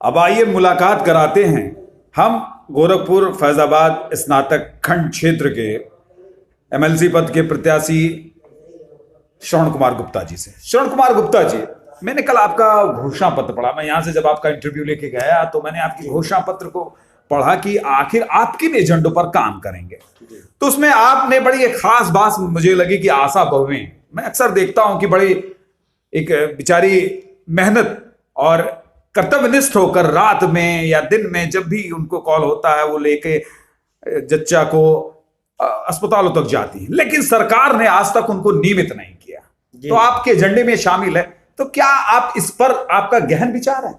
अब आइए मुलाकात कराते हैं हम गोरखपुर फैजाबाद स्नातक खंड क्षेत्र के एमएलसी पद के प्रत्याशी श्रवण कुमार गुप्ता जी से। श्रवण कुमार गुप्ता जी, मैंने कल आपका घोषणा पत्र पढ़ा। मैं यहां से जब आपका इंटरव्यू लेके गया तो मैंने आपकी घोषणा पत्र को पढ़ा कि आखिर आप किन एजेंडों पर काम करेंगे। तो उसमें आपने बड़ी एक खास बात मुझे लगी कि आशा बहुएं, मैं अक्सर देखता हूं कि बड़ी एक बेचारी मेहनत और कर्तव्यनिष्ठ होकर रात में या दिन में जब भी उनको कॉल होता है वो लेके जच्चा को अस्पतालों तक जाती है, लेकिन सरकार ने आज तक उनको नियमित नहीं किया। तो आपके एजेंडे में शामिल है, तो क्या आप इस पर आपका गहन विचार है?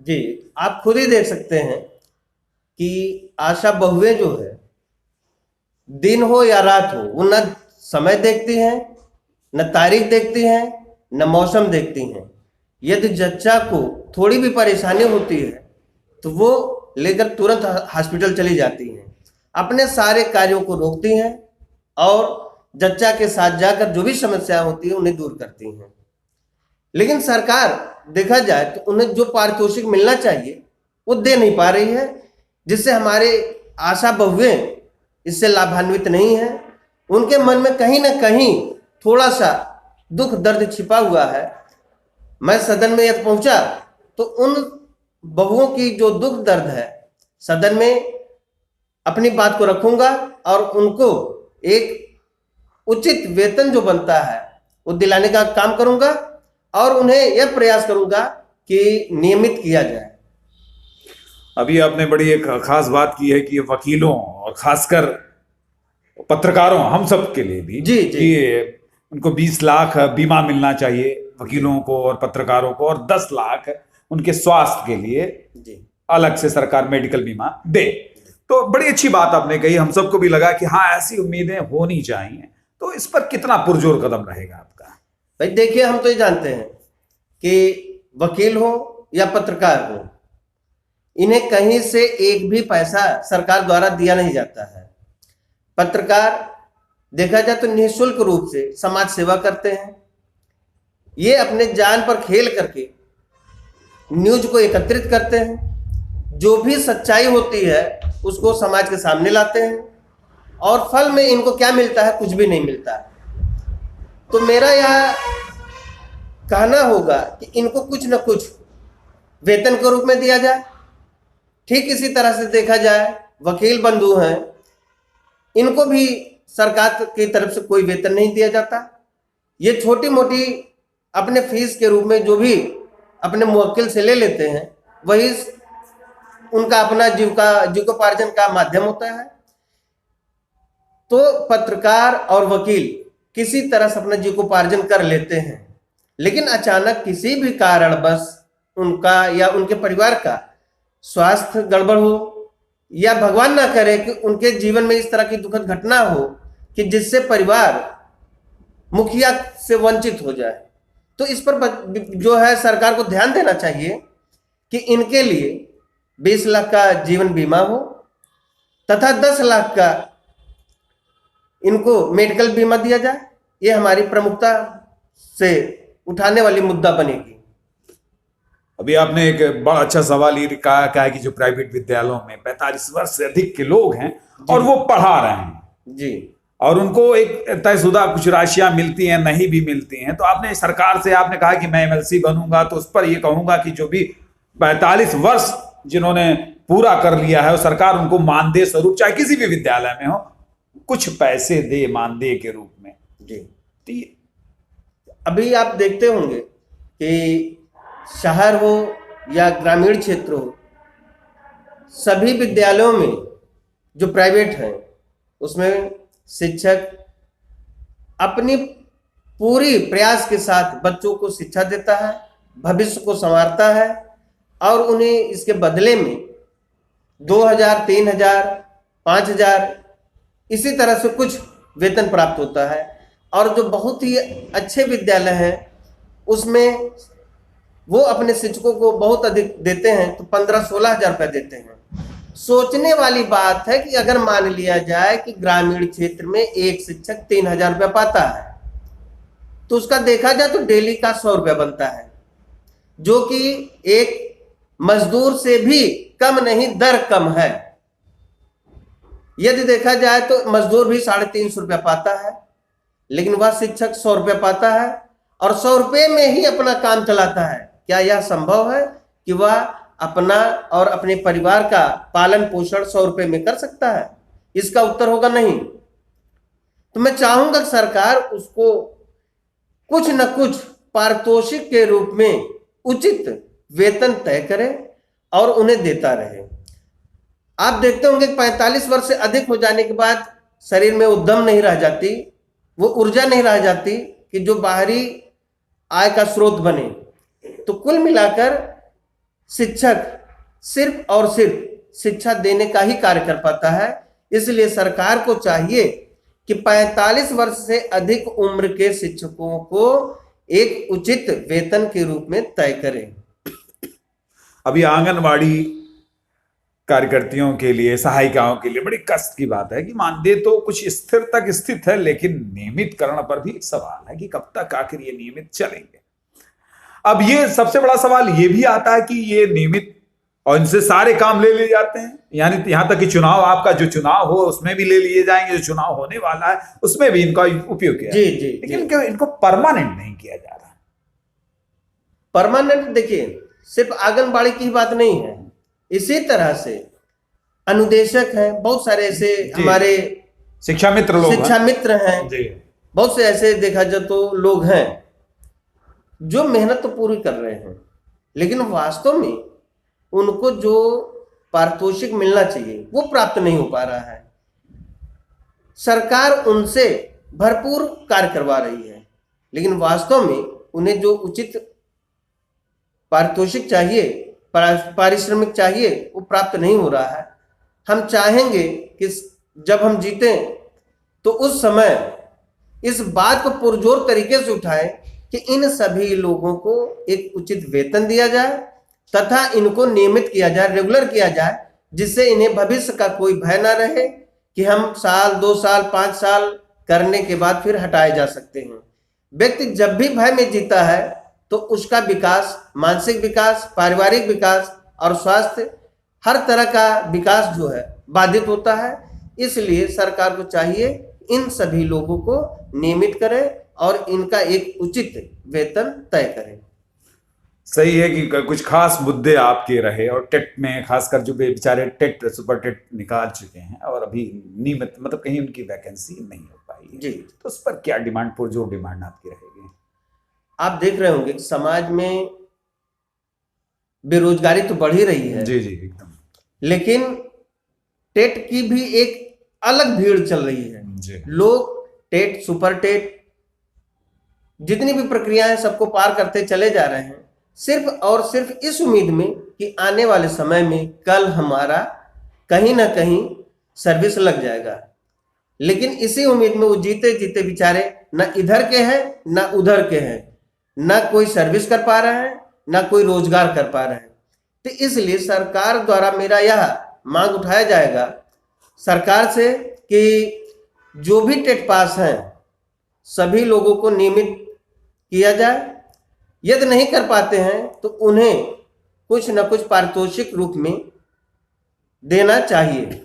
जी, आप खुद ही देख सकते हैं कि आशा बहुएं जो है, दिन हो या रात हो, वो न समय देखती हैं, न तारीख देखती हैं, न मौसम देखती हैं। यदि जच्चा को थोड़ी भी परेशानी होती है तो वो लेकर तुरंत हॉस्पिटल चली जाती हैं, अपने सारे कार्यों को रोकती हैं और जच्चा के साथ जाकर जो भी समस्या होती है उन्हें दूर करती हैं। लेकिन सरकार देखा जाए तो उन्हें जो पारितोषिक मिलना चाहिए वो दे नहीं पा रही है, जिससे हमारे आशा बहुएं इससे लाभान्वित नहीं है। उनके मन में कहीं ना कहीं थोड़ा सा दुख दर्द छिपा हुआ है। मैं सदन में यदि पहुंचा तो उन बहुओं की जो दुख दर्द है सदन में अपनी बात को रखूंगा और उनको एक उचित वेतन जो बनता है वो दिलाने का काम करूंगा और उन्हें यह प्रयास करूंगा कि नियमित किया जाए। अभी आपने बड़ी एक खास बात की है कि वकीलों और खासकर पत्रकारों, हम सब के लिए भी जी कि उनको 20 लाख बीमा मिलना चाहिए वकीलों को और पत्रकारों को, और 10 लाख उनके स्वास्थ्य के लिए अलग से सरकार मेडिकल बीमा दे। तो बड़ी अच्छी बात आपने कही, हम सबको भी लगा कि हाँ ऐसी उम्मीदें होनी चाहिए। तो इस पर कितना पुरजोर कदम रहेगा आपका? भाई देखिए, हम तो ये जानते हैं कि वकील हो या पत्रकार हो, इन्हें कहीं से एक भी पैसा सरकार द्वारा दिया नहीं जाता है। पत्रकार देखा जाए तो निःशुल्क रूप से समाज सेवा करते हैं। ये अपने जान पर खेल करके न्यूज को एकत्रित करते हैं, जो भी सच्चाई होती है उसको समाज के सामने लाते हैं, और फल में इनको क्या मिलता है? कुछ भी नहीं मिलता है। तो मेरा यह कहना होगा कि इनको कुछ न कुछ वेतन के रूप में दिया जाए। ठीक इसी तरह से देखा जाए वकील बंधु हैं, इनको भी सरकार की तरफ से कोई वेतन नहीं दिया जाता। ये छोटी मोटी अपने फीस के रूप में जो भी अपने मुवक्किल से ले लेते हैं, वही उनका अपना जीविकोपार्जन का माध्यम होता है। तो पत्रकार और वकील किसी तरह से अपना जीविकोपार्जन कर लेते हैं, लेकिन अचानक किसी भी कारणवश उनका या उनके परिवार का स्वास्थ्य गड़बड़ हो, या भगवान ना करे कि उनके जीवन में इस तरह की दुखद घटना हो कि जिससे परिवार मुखिया से वंचित हो जाए, तो इस पर जो है सरकार को ध्यान देना चाहिए कि इनके लिए 20 लाख का जीवन बीमा हो तथा 10 लाख का इनको मेडिकल बीमा दिया जाए। ये हमारी प्रमुखता से उठाने वाली मुद्दा बनेगी। अभी आपने एक बड़ा अच्छा सवाल ये कहा है कि जो प्राइवेट विद्यालयों में 45 वर्ष से अधिक के लोग हैं और वो पढ़ा रहे हैं जी, और उनको एक तयशुदा कुछ राशियां मिलती हैं, नहीं भी मिलती हैं, तो आपने सरकार से आपने कहा कि मैं एमएलसी बनूंगा तो उस पर ये कहूंगा कि जो भी 45 वर्ष जिन्होंने पूरा कर लिया है, सरकार उनको मानदेय स्वरूप, चाहे किसी भी विद्यालय में हो, कुछ पैसे दे मानदेय के रूप में। जी, तो अभी आप देखते होंगे कि शहर हो या ग्रामीण क्षेत्र हो, सभी विद्यालयों में जो प्राइवेट हैं उसमें शिक्षक अपनी पूरी प्रयास के साथ बच्चों को शिक्षा देता है, भविष्य को संवारता है, और उन्हें इसके बदले में 2000, 3000, 5000 इसी तरह से कुछ वेतन प्राप्त होता है। और जो बहुत ही अच्छे विद्यालय हैं उसमें वो अपने शिक्षकों को बहुत अधिक देते हैं, तो 15-16 हजार रुपये देते हैं। सोचने वाली बात है कि अगर मान लिया जाए कि ग्रामीण क्षेत्र में एक शिक्षक 3000 रुपये पाता है, तो उसका देखा जाए तो डेली का 100 रुपये बनता है, जो कि एक मजदूर से भी कम नहीं, दर कम है। यदि देखा जाए तो मजदूर भी 350 रुपया पाता है, लेकिन वह शिक्षक 100 रुपया पाता है और 100 रुपये में ही अपना काम चलाता है। क्या यह संभव है कि वह अपना और अपने परिवार का पालन पोषण 100 रुपये में कर सकता है? इसका उत्तर होगा नहीं। तो मैं चाहूंगा कि सरकार उसको कुछ न कुछ पारितोषिक के रूप में उचित वेतन तय करे और उन्हें देता रहे। आप देखते होंगे कि 45 वर्ष से अधिक हो जाने के बाद शरीर में उद्यम नहीं रह जाती, वो ऊर्जा नहीं रह जाती कि जो बाहरी आय का स्रोत बने। तो कुल मिलाकर शिक्षक सिर्फ और सिर्फ शिक्षा देने का ही कार्य कर पाता है। इसलिए सरकार को चाहिए कि 45 वर्ष से अधिक उम्र के शिक्षकों को एक उचित वेतन के रूप में तय करें। अभी आंगनवाड़ी कार्यकर्तियों के लिए, सहायिकाओं के लिए बड़ी कष्ट की बात है कि मानदेय तो कुछ स्थिर तक स्थित है, लेकिन नियमितकरण पर भी एक सवाल है कि कब तक आखिर ये नियमित चलेंगे। अब ये सबसे बड़ा सवाल ये भी आता है कि ये नियमित और इनसे सारे काम ले लिए जाते हैं, यानी यहां तक कि चुनाव, आपका जो चुनाव हो उसमें भी ले लिए जाएंगे, जो चुनाव होने वाला है उसमें भी इनका उपयोग किया, लेकिन क्यों इनको परमानेंट नहीं किया जा रहा? परमानेंट देखिए, सिर्फ आंगनबाड़ी की बात नहीं है, इसी तरह से अनुदेशक हैं, बहुत सारे ऐसे हमारे शिक्षा मित्र लोग, शिक्षा मित्र हैं, बहुत से ऐसे देखा जाए तो लोग हैं जो मेहनत तो पूरी कर रहे हैं, लेकिन वास्तव में उनको जो पारितोषिक मिलना चाहिए वो प्राप्त नहीं हो पा रहा है। सरकार उनसे भरपूर कार्य करवा रही है, लेकिन वास्तव में उन्हें जो उचित पारितोषिक चाहिए, पारिश्रमिक चाहिए, वो प्राप्त नहीं हो रहा है। हम चाहेंगे कि जब हम जीतें तो उस समय इस बात को पुरजोर तरीके से उठाएं कि इन सभी लोगों को एक उचित वेतन दिया जाए तथा इनको नियमित किया जाए, रेगुलर किया जाए, जिससे इन्हें भविष्य का कोई भय ना रहे कि हम साल 2 साल 5 साल करने के बाद फिर हटाए जा सकते हैं। व्यक्ति जब भी भय में जीता है तो उसका विकास, मानसिक विकास, पारिवारिक विकास और स्वास्थ्य, हर तरह का विकास जो है बाधित होता है। इसलिए सरकार को चाहिए इन सभी लोगों को नियमित करें और इनका एक उचित वेतन तय करें। सही है कि कुछ खास मुद्दे आपके रहे, और टेट में खासकर जो बेचारे टेट, सुपर टेट निकाल चुके हैं और अभी नियमित, मतलब कहीं उनकी वैकेंसी नहीं हो पाई है, जी, तो उस पर क्या डिमांड, पुरजोर डिमांड आपकी रहेगी? आप देख रहे होंगे कि समाज में बेरोजगारी तो बढ़ ही रही है, जी जी एकदम, लेकिन टेट की भी एक अलग भीड़ चल रही है जी। लोग टेट, सुपर टेट, जितनी भी प्रक्रियाएं सबको पार करते चले जा रहे हैं, सिर्फ और सिर्फ इस उम्मीद में कि आने वाले समय में कल हमारा कहीं ना कहीं सर्विस लग जाएगा। लेकिन इसी उम्मीद में वो जीते जीते बेचारे न इधर के हैं न उधर के हैं, न कोई सर्विस कर पा रहे हैं न कोई रोजगार कर पा रहे हैं। तो इसलिए सरकार द्वारा मेरा यह मांग उठाया जाएगा सरकार से कि जो भी टेट पास हैं सभी लोगों को नियमित किया जाए। यदि नहीं कर पाते हैं तो उन्हें कुछ न कुछ पारितोषिक रूप में देना चाहिए।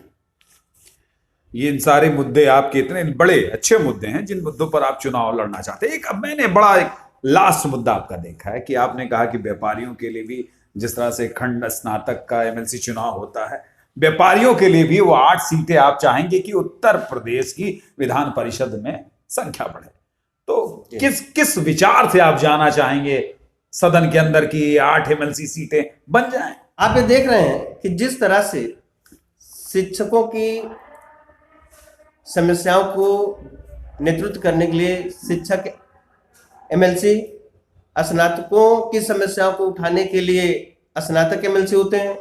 ये इन सारे मुद्दे आपके इतने बड़े अच्छे मुद्दे हैं जिन मुद्दों पर आप चुनाव लड़ना चाहते हैं। अब मैंने बड़ा एक लास्ट मुद्दा आपका देखा है कि आपने कहा कि व्यापारियों के लिए भी, जिस तरह से खंड स्नातक का एमएलसी चुनाव होता है, व्यापारियों के लिए भी वो 8 सीटें आप चाहेंगे कि उत्तर प्रदेश की विधान परिषद में संख्या बढ़े। तो किस विचार से आप जाना चाहेंगे सदन के अंदर की 8 एमएलसी सीटें बन जाएं? आप ये देख रहे हैं कि जिस तरह से शिक्षकों की समस्याओं को नेतृत्व करने के लिए शिक्षक एमएलसी, स्नातकों की समस्याओं को उठाने के लिए स्नातक एमएलसी होते हैं,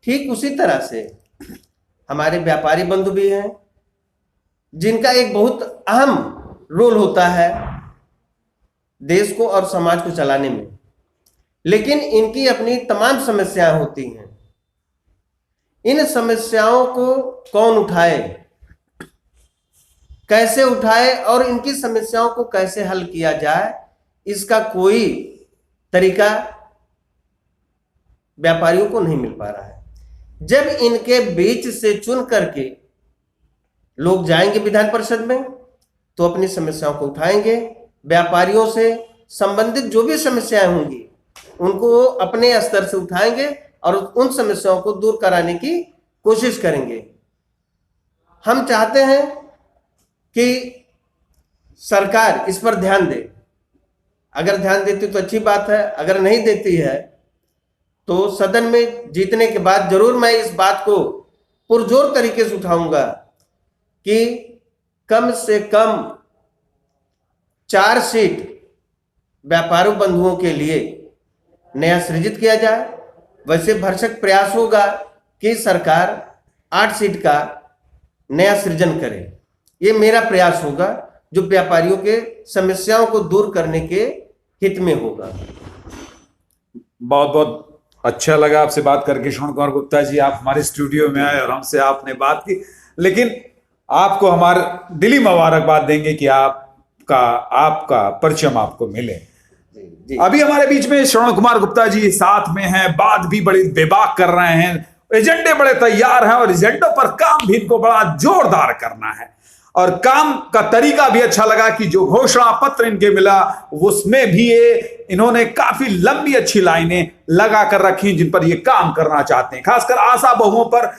ठीक उसी तरह से हमारे व्यापारी बंधु भी हैं जिनका एक बहुत अहम रोल होता है देश को और समाज को चलाने में, लेकिन इनकी अपनी तमाम समस्याएं होती हैं। इन समस्याओं को कौन उठाए, कैसे उठाए और इनकी समस्याओं को कैसे हल किया जाए, इसका कोई तरीका व्यापारियों को नहीं मिल पा रहा है। जब इनके बीच से चुन करके लोग जाएंगे विधान परिषद में तो अपनी समस्याओं को उठाएंगे, व्यापारियों से संबंधित जो भी समस्याएं होंगी उनको अपने स्तर से उठाएंगे और उन समस्याओं को दूर कराने की कोशिश करेंगे। हम चाहते हैं कि सरकार इस पर ध्यान दे। अगर ध्यान देती तो अच्छी बात है, अगर नहीं देती है तो सदन में जीतने के बाद जरूर मैं इस बात को पुरजोर तरीके से उठाऊंगा कि कम से कम 4 सीट व्यापारी बंधुओं के लिए नया सृजित किया जाए। वैसे भरसक प्रयास होगा कि सरकार 8 सीट का नया सृजन करे। ये मेरा प्रयास होगा जो व्यापारियों के समस्याओं को दूर करने के हित में होगा। बहुत बहुत अच्छा लगा आपसे बात करके श्रवण कुमार गुप्ता जी। आप हमारे स्टूडियो में आए और हमसे आपने बात की, लेकिन आपको हमारे दिली मुबारकबाद देंगे कि आपका परिचय आपको मिले। जी। अभी हमारे बीच में श्रवण कुमार गुप्ता जी साथ में हैं, बात भी बड़ी बेबाक कर रहे हैं, एजेंडे बड़े तैयार हैं और एजेंडों पर काम भी इनको बड़ा जोरदार करना है। और काम का तरीका भी अच्छा लगा कि जो घोषणा पत्र इनके मिला उसमें भी ये इन्होंने काफी लंबी अच्छी लाइनें लगा कर रखी जिन पर ये काम करना चाहते हैं, खासकर आशा बहुओं पर।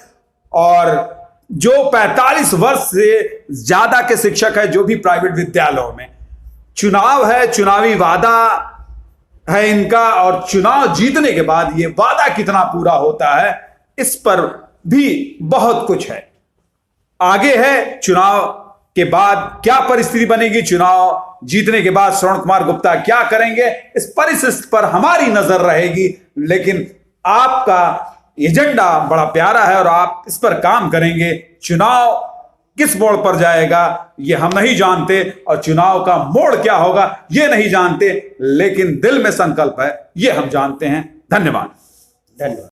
और जो 45 वर्ष से ज्यादा के शिक्षक है, जो भी प्राइवेट विद्यालयों में चुनाव है, चुनावी वादा है इनका, और चुनाव जीतने के बाद ये वादा कितना पूरा होता है इस पर भी बहुत कुछ है। आगे है चुनाव के बाद क्या परिस्थिति बनेगी, चुनाव जीतने के बाद श्रवण कुमार गुप्ता क्या करेंगे, इस परिस्थिति पर हमारी नजर रहेगी। लेकिन आपका एजेंडा बड़ा प्यारा है और आप इस पर काम करेंगे। चुनाव किस मोड़ पर जाएगा ये हम नहीं जानते और चुनाव का मोड़ क्या होगा ये नहीं जानते, लेकिन दिल में संकल्प है ये हम जानते हैं। धन्यवाद।